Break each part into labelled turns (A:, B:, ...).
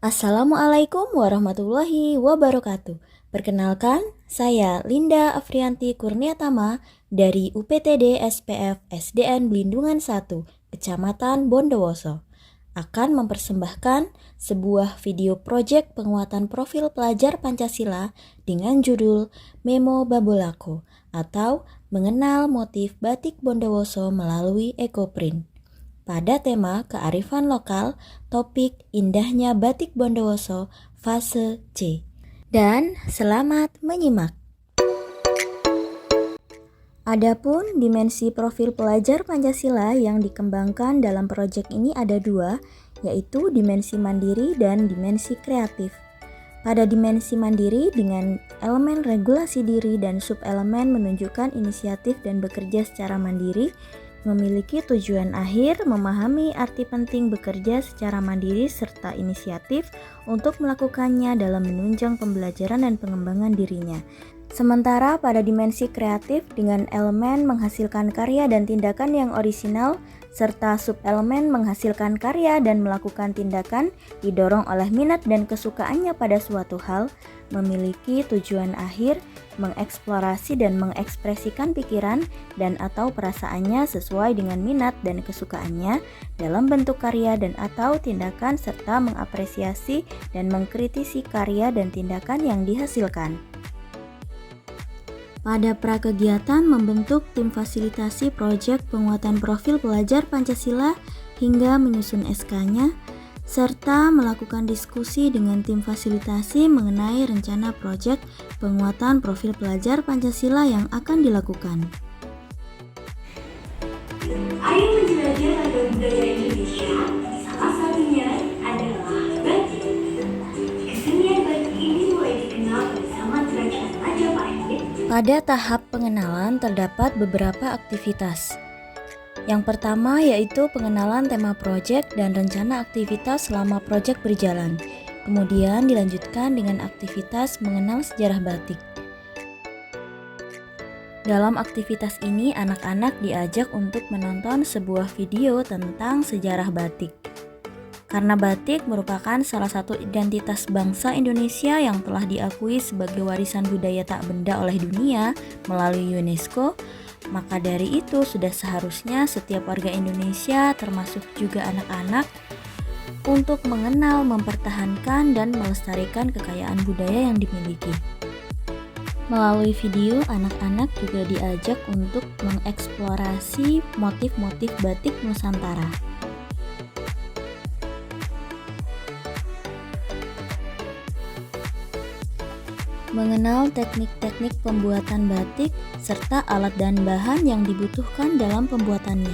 A: Assalamualaikum warahmatullahi wabarakatuh. Perkenalkan, saya Linda Afrianti Kurniatama dari UPTD SPF SDN Blindungan 1, Kecamatan Bondowoso, akan mempersembahkan sebuah video proyek penguatan profil pelajar Pancasila dengan judul Memo Babolako atau Mengenal Motif Batik Bondowoso melalui Ekoprint. Pada tema kearifan lokal, topik indahnya batik Bondowoso fase C. Dan selamat menyimak. Adapun dimensi profil pelajar Pancasila yang dikembangkan dalam proyek ini ada dua, yaitu dimensi mandiri dan dimensi kreatif. Pada dimensi mandiri dengan elemen regulasi diri dan subelemen menunjukkan inisiatif dan bekerja secara mandiri, memiliki tujuan akhir memahami arti penting bekerja secara mandiri serta inisiatif untuk melakukannya dalam menunjang pembelajaran dan pengembangan dirinya. Sementara pada dimensi kreatif dengan elemen menghasilkan karya dan tindakan yang orisinal serta subelemen menghasilkan karya dan melakukan tindakan didorong oleh minat dan kesukaannya pada suatu hal, memiliki tujuan akhir mengeksplorasi dan mengekspresikan pikiran dan atau perasaannya sesuai dengan minat dan kesukaannya dalam bentuk karya dan atau tindakan serta mengapresiasi dan mengkritisi karya dan tindakan yang dihasilkan. Pada prakegiatan membentuk tim fasilitasi proyek penguatan profil pelajar Pancasila hingga menyusun SK-nya, serta melakukan diskusi dengan tim fasilitasi mengenai rencana proyek penguatan profil pelajar Pancasila yang akan dilakukan.
B: Ayo menjelajah ragam budaya Indonesia, salah satunya adalah batik. Kesenian batik ini mulai dikenal pada zaman kerajaan Majapahit.
A: Pada tahap pengenalan terdapat beberapa aktivitas. Yang pertama yaitu pengenalan tema proyek dan rencana aktivitas selama proyek berjalan. Kemudian dilanjutkan dengan aktivitas mengenal sejarah batik. Dalam aktivitas ini anak-anak diajak untuk menonton sebuah video tentang sejarah batik. Karena batik merupakan salah satu identitas bangsa Indonesia yang telah diakui sebagai warisan budaya tak benda oleh dunia melalui UNESCO, maka dari itu sudah seharusnya setiap warga Indonesia termasuk juga anak-anak untuk mengenal, mempertahankan, dan melestarikan kekayaan budaya yang dimiliki. Melalui video, anak-anak juga diajak untuk mengeksplorasi motif-motif batik Nusantara. Mengenal teknik-teknik pembuatan batik serta alat dan bahan yang dibutuhkan dalam pembuatannya.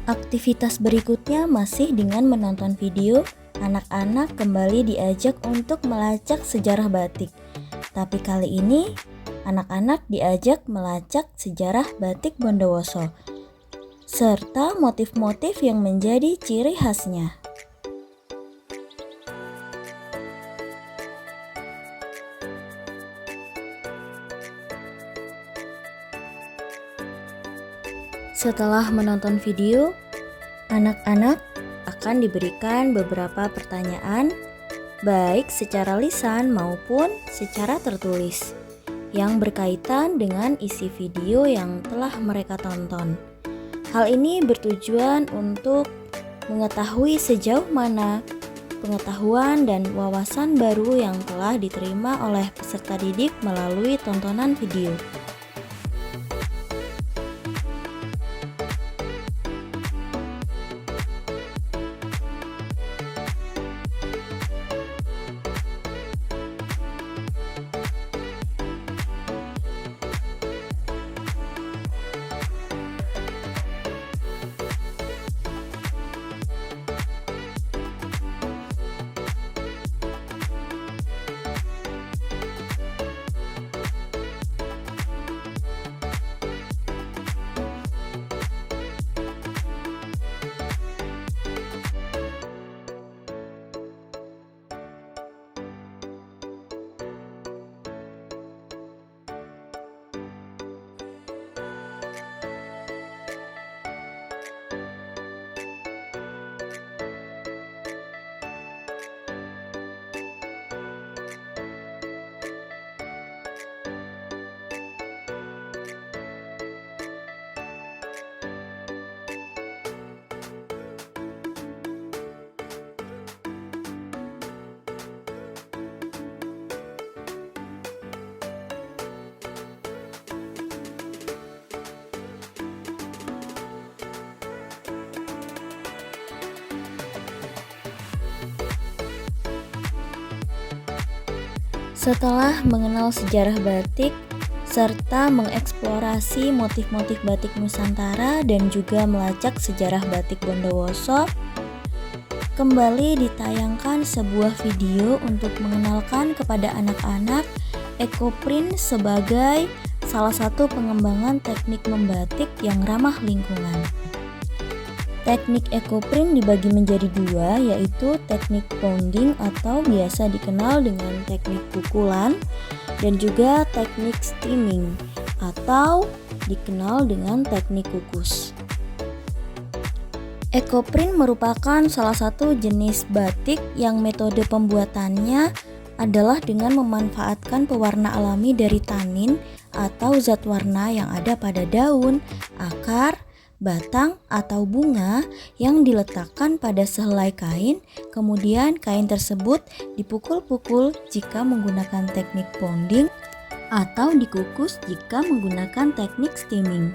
A: Aktivitas berikutnya masih dengan menonton video. Anak-anak kembali diajak untuk melacak sejarah batik. Tapi kali ini, anak-anak diajak melacak sejarah batik Bondowoso, serta motif-motif yang menjadi ciri khasnya. Setelah menonton video, anak-anak akan diberikan beberapa pertanyaan, baik secara lisan maupun secara tertulis, yang berkaitan dengan isi video yang telah mereka tonton. Hal ini bertujuan untuk mengetahui sejauh mana pengetahuan dan wawasan baru yang telah diterima oleh peserta didik melalui tontonan video. Setelah mengenal sejarah batik, serta mengeksplorasi motif-motif batik Nusantara dan juga melacak sejarah batik Bondowoso, kembali ditayangkan sebuah video untuk mengenalkan kepada anak-anak ekoprint sebagai salah satu pengembangan teknik membatik yang ramah lingkungan. Teknik ekoprint dibagi menjadi dua, yaitu teknik pounding atau biasa dikenal dengan teknik pukulan, dan juga teknik steaming atau dikenal dengan teknik kukus. Ekoprint merupakan salah satu jenis batik yang metode pembuatannya adalah dengan memanfaatkan pewarna alami dari tanin atau zat warna yang ada pada daun, akar, batang, atau bunga yang diletakkan pada sehelai kain, kemudian kain tersebut dipukul-pukul jika menggunakan teknik pounding atau dikukus jika menggunakan teknik steaming.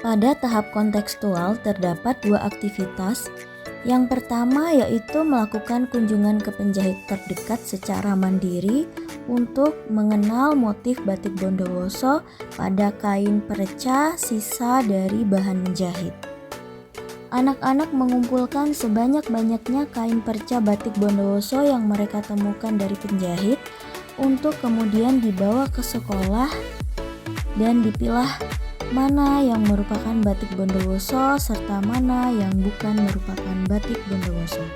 A: Pada tahap kontekstual terdapat dua aktivitas. Yang pertama yaitu melakukan kunjungan ke penjahit terdekat secara mandiri untuk mengenal motif batik Bondowoso pada kain perca sisa dari bahan menjahit. Anak-anak mengumpulkan sebanyak-banyaknya kain perca batik Bondowoso yang mereka temukan dari penjahit untuk kemudian dibawa ke sekolah dan dipilah mana yang merupakan batik Bondowoso serta mana yang bukan merupakan batik Bondowoso.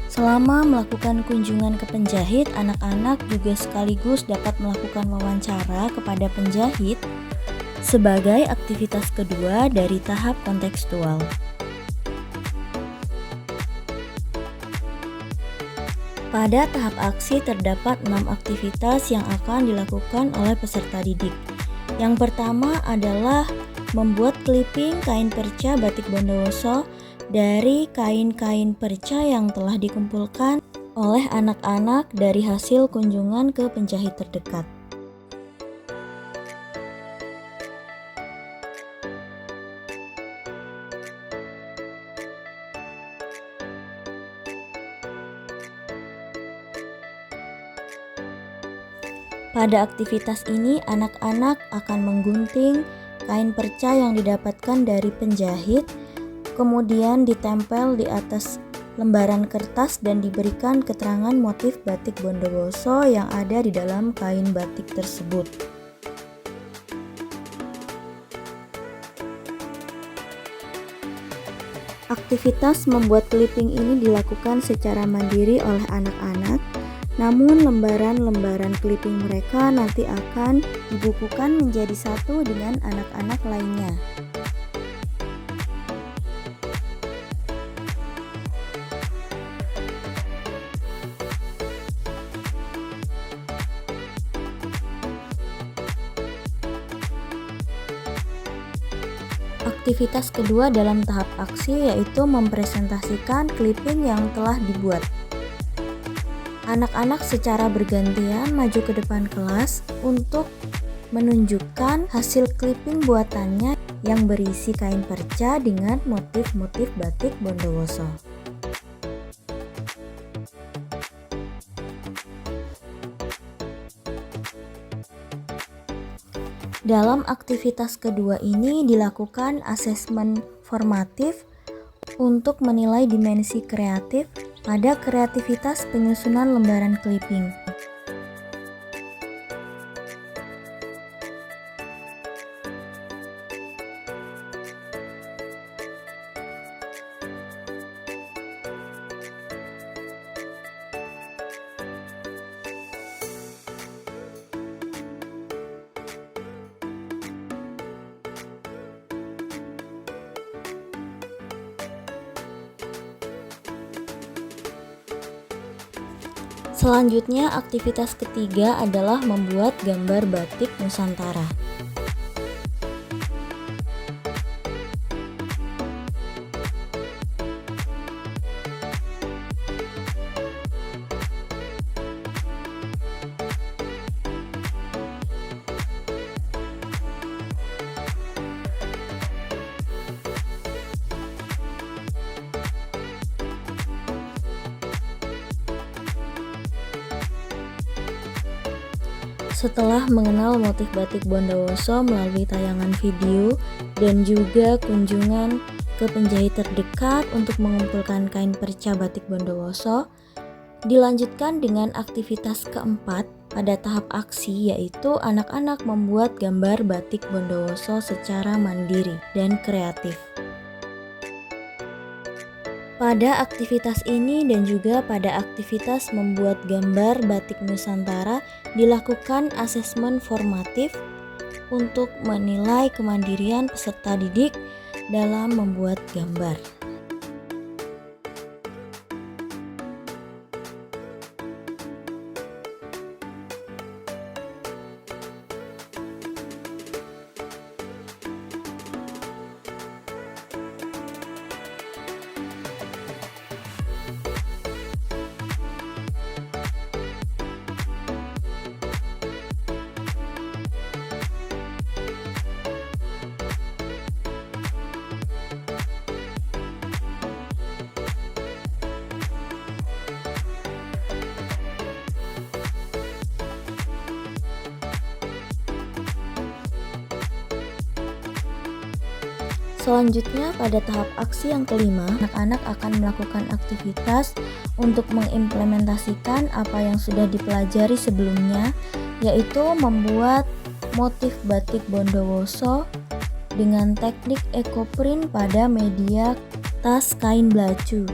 A: Selama melakukan kunjungan ke penjahit, anak-anak juga sekaligus dapat melakukan wawancara kepada penjahit sebagai aktivitas kedua dari tahap kontekstual. Pada tahap aksi terdapat 6 aktivitas yang akan dilakukan oleh peserta didik. Yang pertama adalah membuat clipping kain perca batik Bondowoso dari kain-kain perca yang telah dikumpulkan oleh anak-anak dari hasil kunjungan ke penjahit terdekat. Pada aktivitas ini, anak-anak akan menggunting kain perca yang didapatkan dari penjahit, kemudian ditempel di atas lembaran kertas dan diberikan keterangan motif batik Bondowoso yang ada di dalam kain batik tersebut. Aktivitas membuat clipping ini dilakukan secara mandiri oleh anak-anak. Namun lembaran-lembaran clipping mereka nanti akan dibukukan menjadi satu dengan anak-anak lainnya. Aktivitas kedua dalam tahap aksi yaitu mempresentasikan clipping yang telah dibuat. Anak-anak secara bergantian maju ke depan kelas untuk menunjukkan hasil clipping buatannya yang berisi kain perca dengan motif-motif batik Bondowoso. Dalam aktivitas kedua ini dilakukan asesmen formatif untuk menilai dimensi kreatif pada kreativitas penyusunan lembaran clipping. Selanjutnya, aktivitas ketiga adalah membuat gambar batik Nusantara. Setelah mengenal motif batik Bondowoso melalui tayangan video dan juga kunjungan ke penjahit terdekat untuk mengumpulkan kain perca batik Bondowoso, dilanjutkan dengan aktivitas keempat pada tahap aksi, yaitu anak-anak membuat gambar batik Bondowoso secara mandiri dan kreatif. Pada aktivitas ini dan juga pada aktivitas membuat gambar batik Nusantara dilakukan asesmen formatif untuk menilai kemandirian peserta didik dalam membuat gambar. Selanjutnya, pada tahap aksi yang kelima, anak-anak akan melakukan aktivitas untuk mengimplementasikan apa yang sudah dipelajari sebelumnya, yaitu membuat motif batik Bondowoso dengan teknik ekoprint pada media tas kain belacu.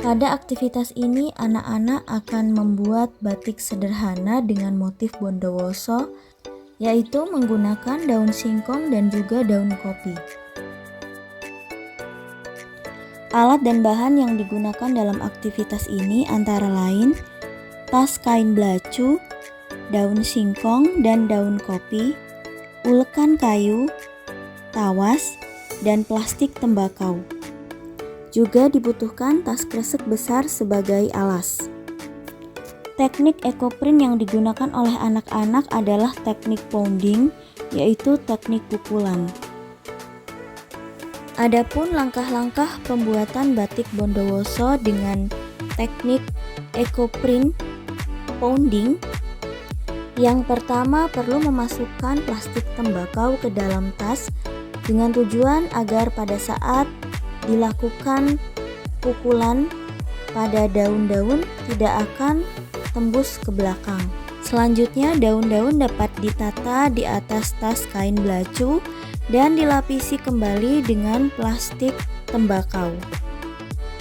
A: Pada aktivitas ini, anak-anak akan membuat batik sederhana dengan motif Bondowoso, yaitu menggunakan daun singkong dan juga daun kopi. Alat dan bahan yang digunakan dalam aktivitas ini antara lain tas kain belacu, daun singkong dan daun kopi, ulekan kayu, tawas, dan plastik tembakau. Juga dibutuhkan tas kresek besar sebagai alas. Teknik ekoprint yang digunakan oleh anak-anak adalah teknik pounding, yaitu teknik pukulan. Adapun langkah-langkah pembuatan batik Bondowoso dengan teknik ekoprint pounding, yang pertama perlu memasukkan plastik tembakau ke dalam tas dengan tujuan agar pada saat dilakukan pukulan pada daun-daun tidak akan tembus ke belakang. Selanjutnya, daun-daun dapat ditata di atas tas kain belacu dan dilapisi kembali dengan plastik tembakau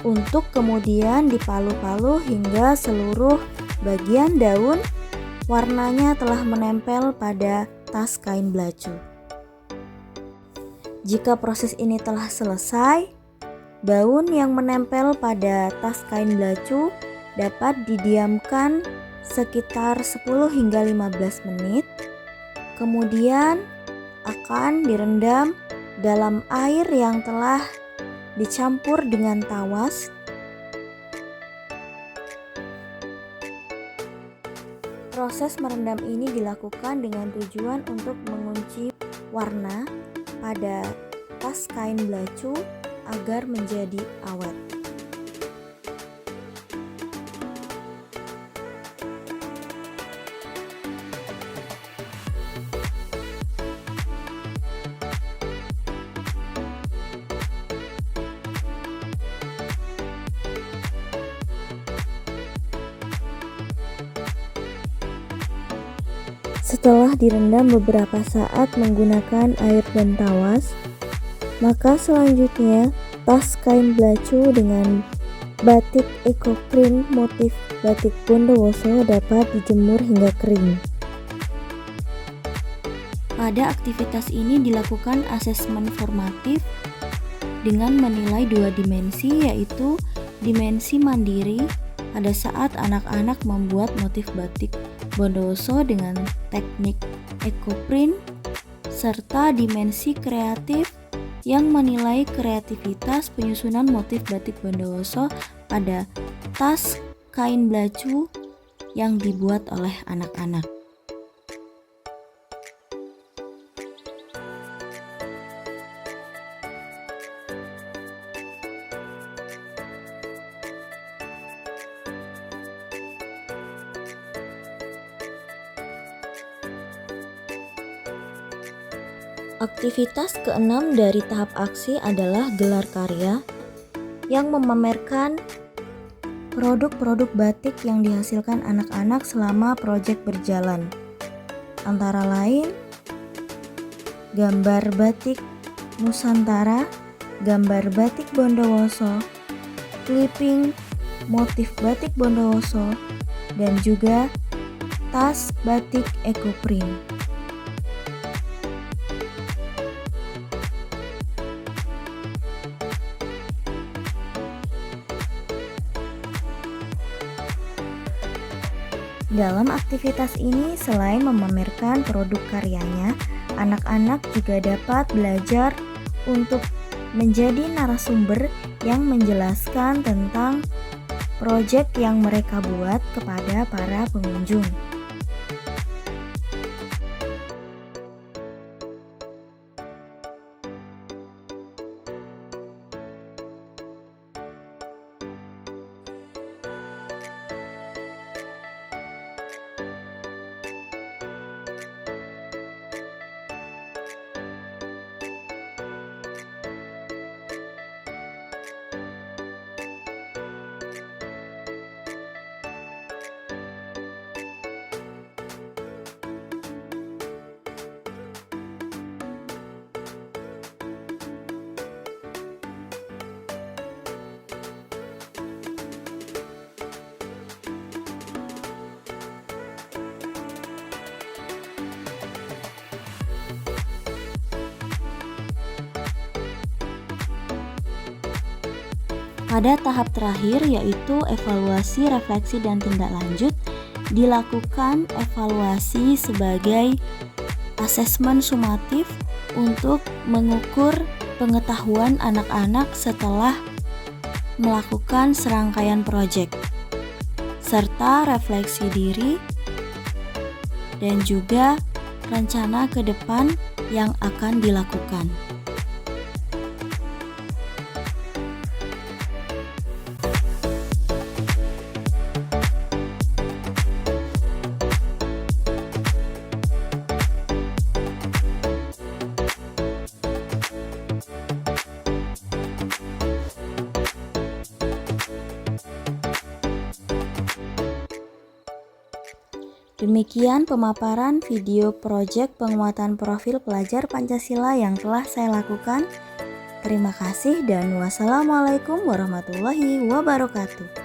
A: untuk kemudian dipalu-palu hingga seluruh bagian daun warnanya telah menempel pada tas kain belacu. Jika proses ini telah selesai, daun yang menempel pada tas kain belacu dapat didiamkan sekitar 10 hingga 15 menit. Kemudian akan direndam dalam air yang telah dicampur dengan tawas. Proses merendam ini dilakukan dengan tujuan untuk mengunci warna pada tas kain belacu agar menjadi awet. Setelah direndam beberapa saat menggunakan air dan tawas, maka selanjutnya tas kain belacu dengan batik ekoprint motif batik Bondowoso dapat dijemur hingga kering. Pada aktivitas ini dilakukan asesmen formatif dengan menilai dua dimensi, yaitu dimensi mandiri pada saat anak-anak membuat motif batik Bondowoso dengan teknik ekoprint, serta dimensi kreatif yang menilai kreativitas penyusunan motif batik Bondowoso pada tas kain belacu yang dibuat oleh anak-anak. Aktivitas keenam dari tahap aksi adalah gelar karya yang memamerkan produk-produk batik yang dihasilkan anak-anak selama proyek berjalan. Antara lain, gambar batik Nusantara, gambar batik Bondowoso, clipping motif batik Bondowoso, dan juga tas batik ekoprint. Dalam aktivitas ini, selain memamerkan produk karyanya, anak-anak juga dapat belajar untuk menjadi narasumber yang menjelaskan tentang proyek yang mereka buat kepada para pengunjung. Pada tahap terakhir yaitu evaluasi, refleksi, dan tindak lanjut, dilakukan evaluasi sebagai asesmen sumatif untuk mengukur pengetahuan anak-anak setelah melakukan serangkaian proyek, serta refleksi diri dan juga rencana ke depan yang akan dilakukan. Demikian pemaparan video proyek penguatan profil pelajar Pancasila yang telah saya lakukan. Terima kasih dan wassalamualaikum warahmatullahi wabarakatuh.